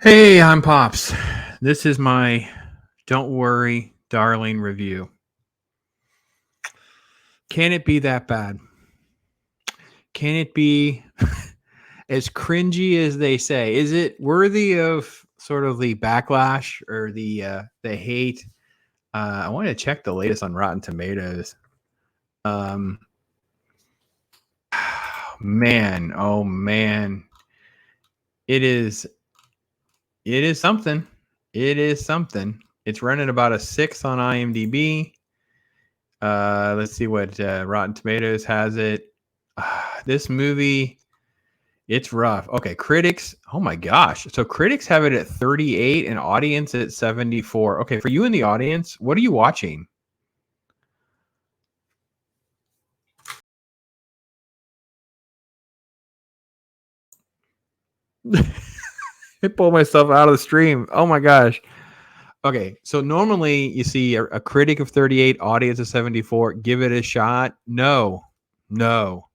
Hey, I'm Pops. This is my Don't Worry, Darling review. Can it be that bad? Can it be as cringy as they say? Is it worthy of sort of the backlash or the hate? I want to check the latest on Rotten Tomatoes. Um, man, oh man, it is it is something. It is something. It's running about a 6 on IMDb. Let's see what Rotten Tomatoes has it. This movie, it's rough. Okay, critics. Oh my gosh. So critics have it at 38 and audience at 74. Okay, for you in the audience, what are you watching? I pulled myself out of the stream. Oh my gosh. Okay, so normally you see a critic of 38, audience of 74. Give it a shot. No, no.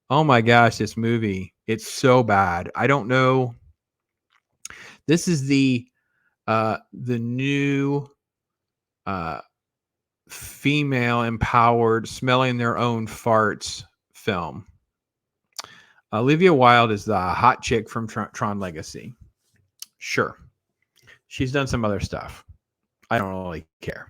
Oh my gosh, this movie. It's so bad. I don't know. This is the new uh female empowered smelling their own farts film. Olivia Wilde is the hot chick from Tron Legacy. Sure. She's done some other stuff. I don't really care.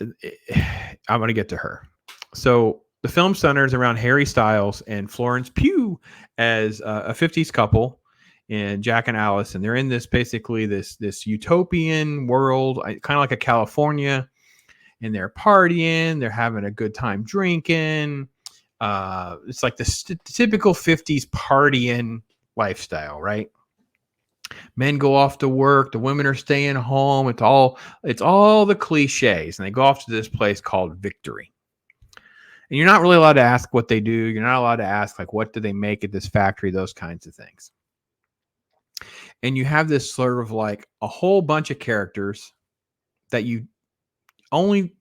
I'm going to get to her. So the film centers around Harry Styles and Florence Pugh as a 50s couple, and Jack and Alice, and they're in this basically this utopian world, kind of like a California, and they're partying, they're having a good time drinking. It's like the typical 50s partying lifestyle, right? Men go off to work, the women are staying home. It's all the cliches, and they go off to this place called Victory. And you're not really allowed to ask what they do. You're not allowed to ask like what do they make at this factory, those kinds of things. And you have this sort of like a whole bunch of characters that you only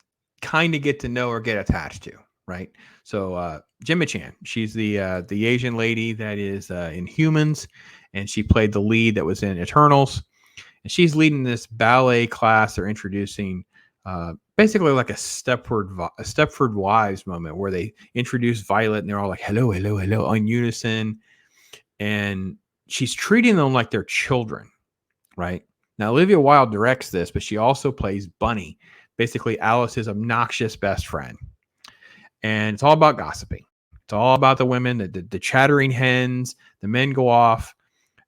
kind of get to know or get attached to, right? So Gemma Chan, she's the Asian lady that is in Humans, and she played the lead that was in Eternals, and she's leading this ballet class. They're introducing basically like a Stepford Wives moment where they introduce Violet, and they're all like hello, hello, hello in unison, and she's treating them like they're children, right? Now Olivia Wilde directs this, but she also plays Bunny, basically Alice's obnoxious best friend. And it's all about gossiping. It's all about the women, the chattering hens, the men go off.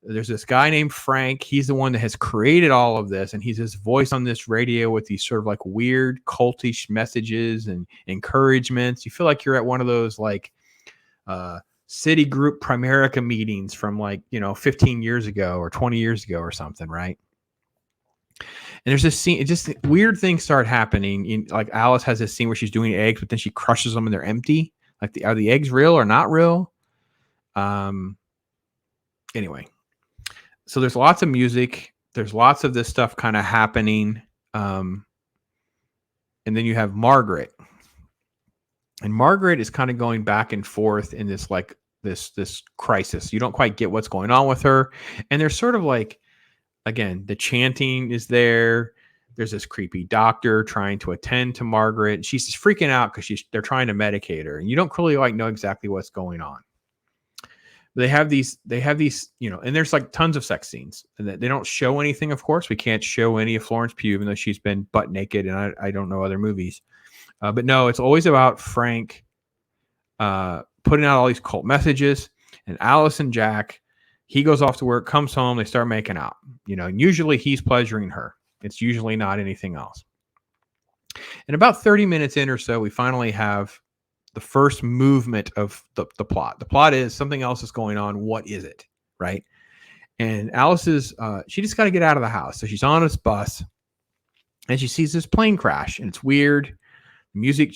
There's this guy named Frank. He's the one that has created all of this, and he's his voice on this radio with these sort of like weird cultish messages and encouragements. You feel like you're at one of those like Citigroup Primerica meetings from like 15 years ago or 20 years ago or something, right? And there's this scene, just weird things start happening. Like Alice has this scene where she's doing eggs, but then she crushes them and they're empty. Like, are the eggs real or not real? Anyway, so there's lots of music. There's lots of this stuff kind of happening. And then you have Margaret. And Margaret is kind of going back and forth in this like this crisis. You don't quite get what's going on with her. And there's sort of like, again, the chanting is there. There's this creepy doctor trying to attend to Margaret. She's just freaking out because they're trying to medicate her, and you don't really like know exactly what's going on. They have these, and there's like tons of sex scenes, and they don't show anything. Of course, we can't show any of Florence Pugh, even though she's been butt naked, and I don't know other movies. But no, it's always about Frank putting out all these cult messages, and Alice and Jack. He goes off to work, comes home, they start making out. And usually he's pleasuring her. It's usually not anything else. And about 30 minutes in or so, we finally have the first movement of the plot. The plot is something else is going on. What is it? Right? And Alice is, she just got to get out of the house. So she's on this bus, and she sees this plane crash, and it's weird. Music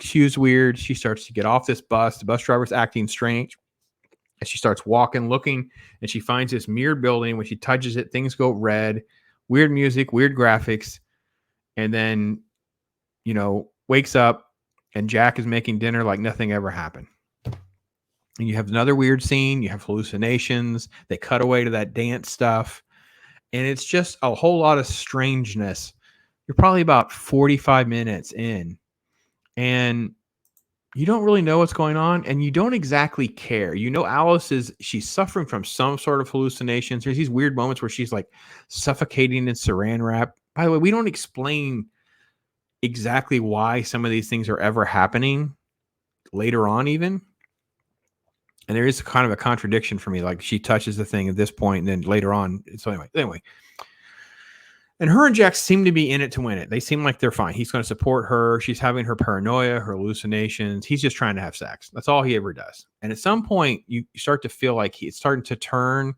cues weird. She starts to get off this bus. The bus driver's acting strange. As she starts walking, looking, and she finds this mirrored building. When she touches it, things go red. Weird music, weird graphics. And then, wakes up, and Jack is making dinner like nothing ever happened. And you have another weird scene. You have hallucinations. They cut away to that dance stuff. And it's just a whole lot of strangeness. You're probably about 45 minutes in, and you don't really know what's going on, and you don't exactly care. You know, she's suffering from some sort of hallucinations. There's these weird moments where she's like suffocating in saran wrap. By the way, we don't explain exactly why some of these things are ever happening later on, even. And there is kind of a contradiction for me. Like, she touches the thing at this point, and then later on. So anyway. And her and Jack seem to be in it to win it. They seem like they're fine. He's going to support her. She's having her paranoia, her hallucinations. He's just trying to have sex. That's all he ever does. And at some point, you start to feel like he's starting to turn.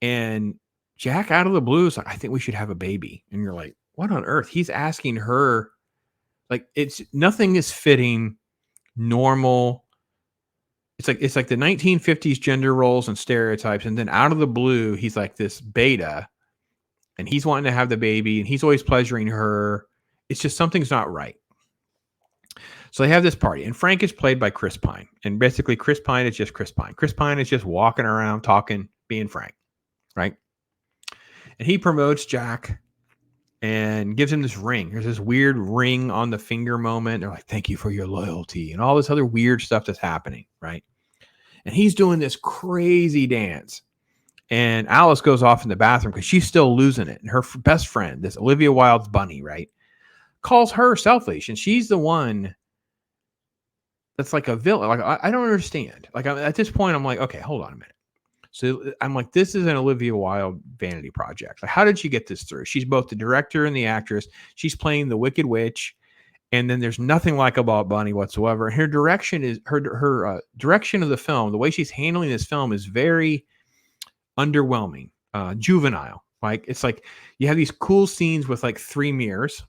And Jack, out of the blue, is like, I think we should have a baby. And you're like, what on earth? He's asking her. Like, it's nothing is fitting normal. It's like the 1950s gender roles and stereotypes. And then out of the blue, he's like this beta. And he's wanting to have the baby, and he's always pleasuring her. It's just something's not right. So they have this party, and Frank is played by Chris Pine. And basically, Chris Pine is just Chris Pine. Chris Pine is just walking around, talking, being Frank, right? And he promotes Jack and gives him this ring. There's this weird ring on the finger moment. They're like, thank you for your loyalty, and all this other weird stuff that's happening, right? And he's doing this crazy dance. And Alice goes off in the bathroom because she's still losing it. And her best friend, this Olivia Wilde's bunny, right, calls her selfish. And she's the one that's like a villain. Like, I don't understand. Like, at this point, I'm like, okay, hold on a minute. So I'm like, this is an Olivia Wilde vanity project. Like, how did she get this through? She's both the director and the actress. She's playing the Wicked Witch. And then there's nothing likable about Bunny whatsoever. And her direction is her direction of the film. The way she's handling this film is very underwhelming, juvenile. Like, it's like you have these cool scenes with like 3 mirrors.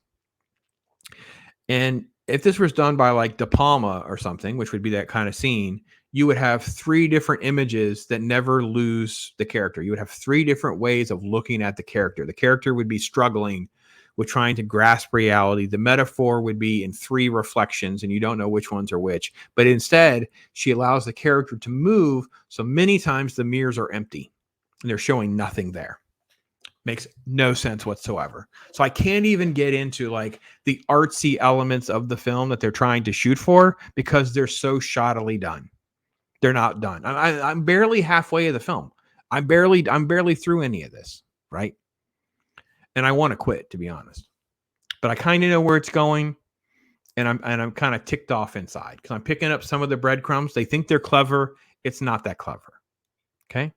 And if this was done by like De Palma or something, which would be that kind of scene, you would have 3 different images that never lose the character. You would have 3 different ways of looking at the character. The character would be struggling with trying to grasp reality. The metaphor would be in 3 reflections, and you don't know which ones are which. But instead, she allows the character to move. So many times the mirrors are empty and they're showing nothing there. Makes no sense whatsoever. So I can't even get into like the artsy elements of the film that they're trying to shoot for because they're so shoddily done. They're not done. I'm barely halfway of the film. I'm barely through any of this, right? And I want to quit, to be honest. But I kind of know where it's going, and I'm kind of ticked off inside because I'm picking up some of the breadcrumbs. They think they're clever. It's not that clever. Okay.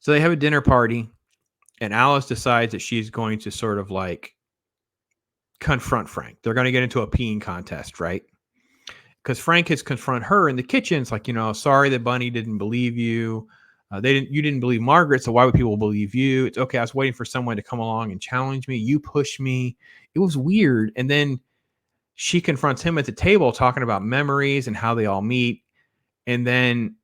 So they have a dinner party, and Alice decides that she's going to sort of like confront Frank. They're going to get into a peeing contest, right? Because Frank has confronted her in the kitchen. It's like, sorry that Bunny didn't believe you. You didn't believe Margaret, so why would people believe you? It's okay. I was waiting for someone to come along and challenge me. You pushed me. It was weird. And then she confronts him at the table talking about memories and how they all meet. And then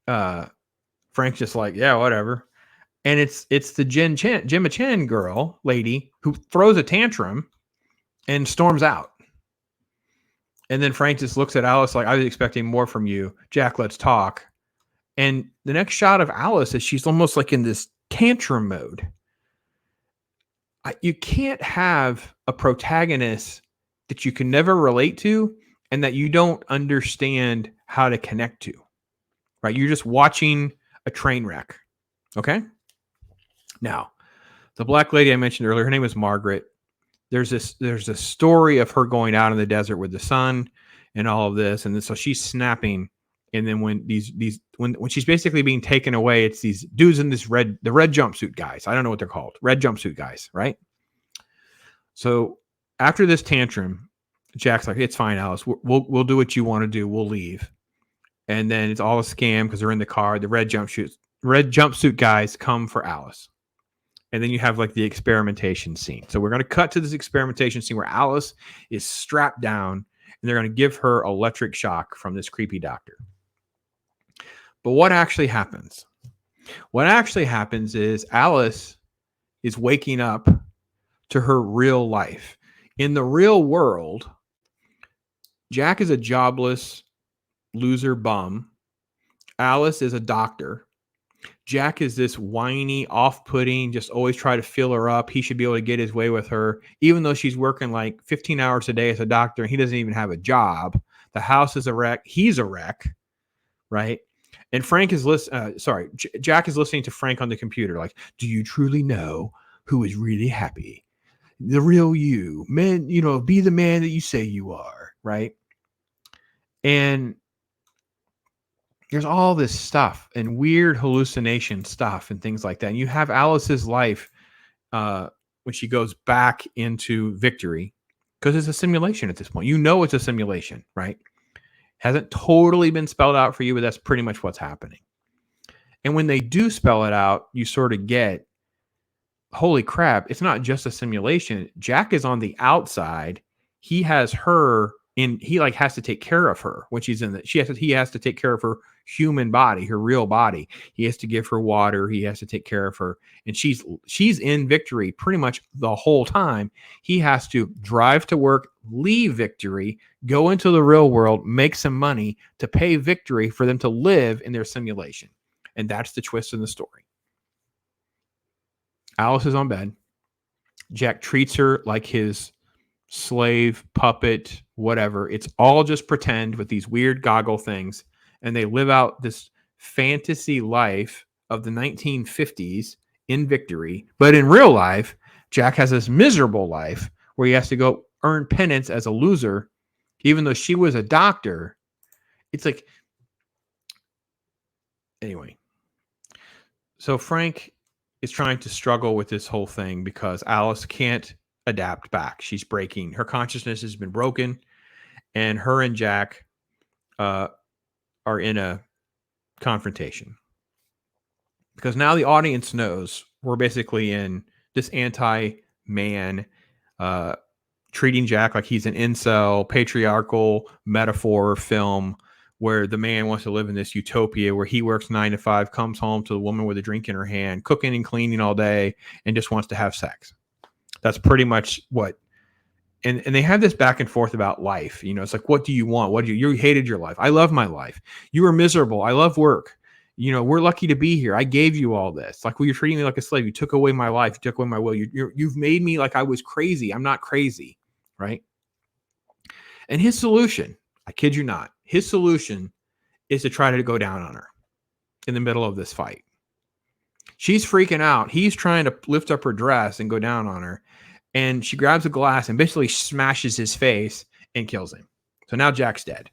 Frank's just like, yeah, whatever. And it's the Gemma Chan lady who throws a tantrum and storms out. And then Frank just looks at Alice like, I was expecting more from you. Jack, let's talk. And the next shot of Alice is she's almost like in this tantrum mode. You can't have a protagonist that you can never relate to and that you don't understand how to connect to, right? You're just watching a train wreck. Okay. Now, the black lady I mentioned earlier, her name is Margaret. There's a story of her going out in the desert with the sun and all of this. And so she's snapping. And then when when she's basically being taken away, it's these dudes in the red jumpsuit guys. I don't know what they're called. Red jumpsuit guys, right? So after this tantrum, Jack's like, it's fine, Alice. We'll do what you want to do. We'll leave. And then it's all a scam because they're in the car. The red jumpsuit guys come for Alice. And then you have like the experimentation scene. So we're going to cut to this experimentation scene where Alice is strapped down and they're going to give her electric shock from this creepy doctor. But what actually happens? What actually happens is Alice is waking up to her real life. In the real world, Jack is a jobless loser bum. Alice is a doctor. Jack is this whiny, off-putting, just always try to fill her up. He should be able to get his way with her, even though she's working like 15 hours a day as a doctor and he doesn't even have a job. The house is a wreck. He's a wreck, right? And Frank is Jack is listening to Frank on the computer. Like, do you truly know who is really happy? The real you, man. Be the man that you say you are, right? And there's all this stuff and weird hallucination stuff and things like that. And you have Alice's life when she goes back into Victory, because it's a simulation at this point. It's a simulation, right? Hasn't totally been spelled out for you, but that's pretty much what's happening. And when they do spell it out, you sort of get, holy crap, it's not just a simulation. Jack is on the outside. He has her he like has to take care of her when she's in he has to take care of her human body, her real body. He has to give her water. He has to take care of her. And she's in Victory pretty much the whole time. He has to drive to work, leave Victory, go into the real world, make some money to pay Victory for them to live in their simulation. And that's the twist in the story. Alice is on bed. Jack treats her like his slave, puppet, whatever. It's all just pretend with these weird goggle things. And they live out this fantasy life of the 1950s in Victory. But in real life, Jack has this miserable life where he has to go earn penance as a loser, even though she was a doctor. It's like, anyway. So Frank is trying to struggle with this whole thing because Alice can't adapt back. She's breaking. Her consciousness has been broken, and her and Jack are in a confrontation because now the audience knows we're basically in this anti-man treating Jack like he's an incel, patriarchal metaphor film where the man wants to live in this utopia where he works 9 to 5, comes home to the woman with a drink in her hand, cooking and cleaning all day, and just wants to have sex. That's pretty much what. And they have this back and forth about life. It's like, what do you want? You hated your life. I love my life. You were miserable. I love work. We're lucky to be here. I gave you all this. Like, well, you're treating me like a slave. You took away my life. You took away my will. You've made me like I was crazy. I'm not crazy. Right. And his solution, I kid you not, his solution is to try to go down on her in the middle of this fight. She's freaking out. He's trying to lift up her dress and go down on her. And she grabs a glass and basically smashes his face and kills him. So now Jack's dead.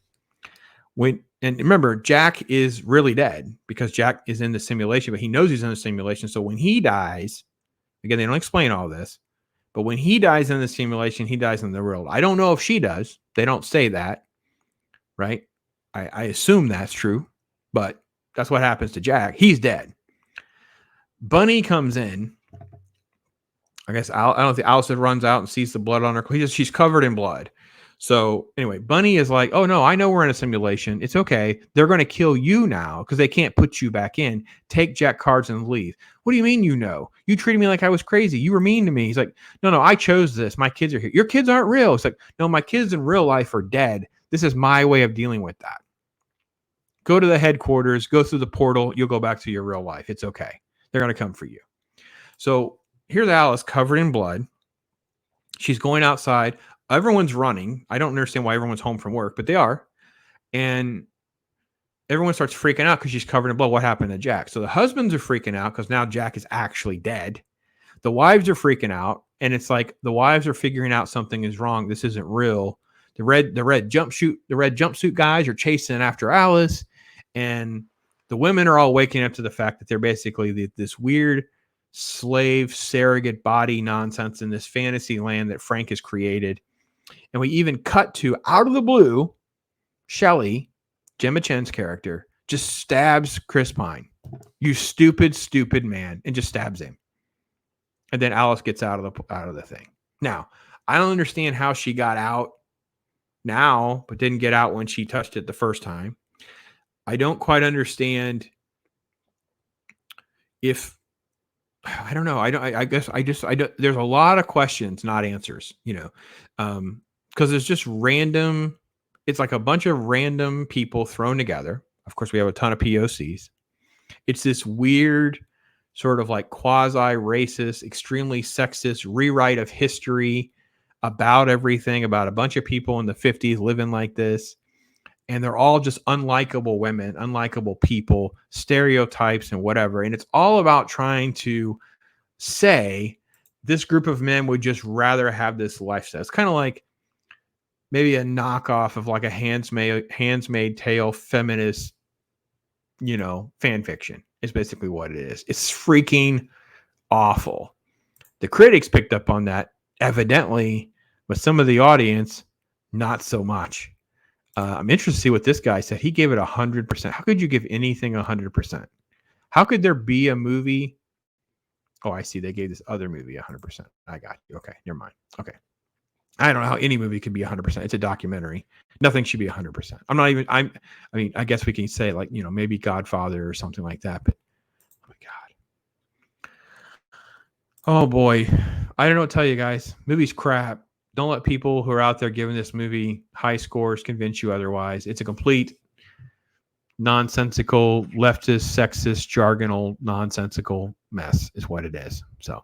And remember, Jack is really dead because Jack is in the simulation, but he knows he's in the simulation. So when he dies, again, they don't explain all this, but when he dies in the simulation, he dies in the real world. I don't know if she does. They don't say that, right? I assume that's true, but that's what happens to Jack. He's dead. Bunny comes in. I guess I don't think Alice runs out and sees the blood on her. She's covered in blood. So anyway, Bunny is like, oh no, I know we're in a simulation. It's okay. They're going to kill you now because they can't put you back in. Take Jack cards and leave. What do you mean you know? You treated me like I was crazy. You were mean to me. He's like, no, I chose this. My kids are here. Your kids aren't real. It's like, no, my kids in real life are dead. This is my way of dealing with that. Go to the headquarters, go through the portal. You'll go back to your real life. It's okay. They're going to come for you. So here's Alice covered in blood. She's going outside. Everyone's running. I don't understand why everyone's home from work, but they are. And everyone starts freaking out because she's covered in blood. What happened to Jack? So the husbands are freaking out because now Jack is actually dead. The wives are freaking out. And it's like the wives are figuring out something is wrong. This isn't real. The red jumpsuit guys are chasing after Alice. And the women are all waking up to the fact that they're basically this weird slave surrogate body nonsense in this fantasy land that Frank has created. And we even cut to, out of the blue, Shelley, Gemma Chen's character, just stabs Chris Pine. You stupid, stupid man, and just stabs him. And then Alice gets out of the thing. Now, I don't understand how she got out now, but didn't get out when she touched it the first time. I don't quite understand if, I don't know. I guess there's a lot of questions, not answers, because there's just random it's like a bunch of random people thrown together. Of course, we have a ton of POCs. It's this weird sort of like quasi-racist, extremely sexist rewrite of history about everything, about a bunch of people in the 50s living like this. And they're all just unlikable women, unlikable people, stereotypes and whatever. And it's all about trying to say this group of men would just rather have this lifestyle. It's kind of like maybe a knockoff of like a Handmaid's Tale feminist, fan fiction is basically what it is. It's freaking awful. The critics picked up on that, evidently, but some of the audience, not so much. I'm interested to see what this guy said. He gave it 100%. How could you give anything 100%? How could there be a movie? Oh, I see. They gave this other movie 100%. I got you. Okay, never mind. Okay. I don't know how any movie could be 100%. It's a documentary. Nothing should be 100%. I mean, I guess we can say like, maybe Godfather or something like that, but oh my God. Oh boy. I don't know what to tell you guys. Movie's crap. Don't let people who are out there giving this movie high scores convince you otherwise. It's a complete nonsensical, leftist, sexist, jargonal, nonsensical mess is what it is. So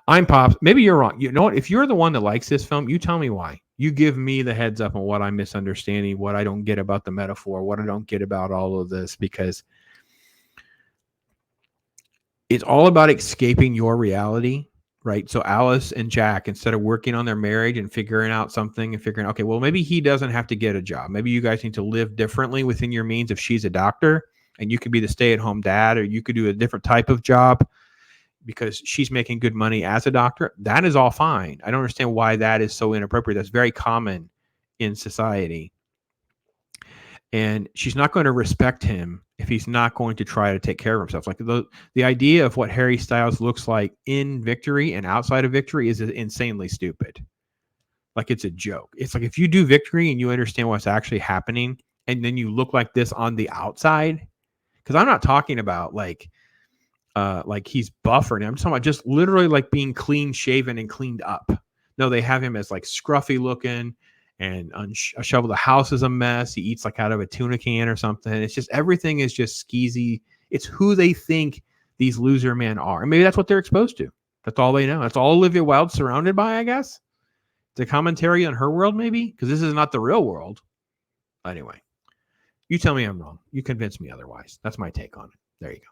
I'm Pops. Maybe you're wrong. You know what? If you're the one that likes this film, you tell me why. You give me the heads up on what I'm misunderstanding, what I don't get about the metaphor, what I don't get about all of this, because it's all about escaping your reality, right? So Alice and Jack, instead of working on their marriage and figuring out something and figuring, okay, well, maybe he doesn't have to get a job. Maybe you guys need to live differently within your means. If she's a doctor and you could be the stay-at-home dad, or you could do a different type of job because she's making good money as a doctor, that is all fine. I don't understand why that is so inappropriate. That's very common in society. And she's not going to respect him if he's not going to try to take care of himself. Like the idea of what Harry Styles looks like in Victory and outside of Victory is insanely stupid. Like it's a joke. It's like if you do Victory and you understand what's actually happening, and then you look like this on the outside, because I'm not talking about like he's buff or anything. I'm talking about just literally like being clean shaven and cleaned up. No, they have him as like scruffy looking, and shovel. The house is a mess. He eats like out of a tuna can or something. It's just, everything is just skeezy. It's who they think these loser men are. And maybe that's what they're exposed to. That's all they know. That's all Olivia Wilde's surrounded by, I guess. It's a commentary on her world, maybe, because this is not the real world. Anyway, you tell me I'm wrong. You convince me otherwise. That's my take on it. There you go.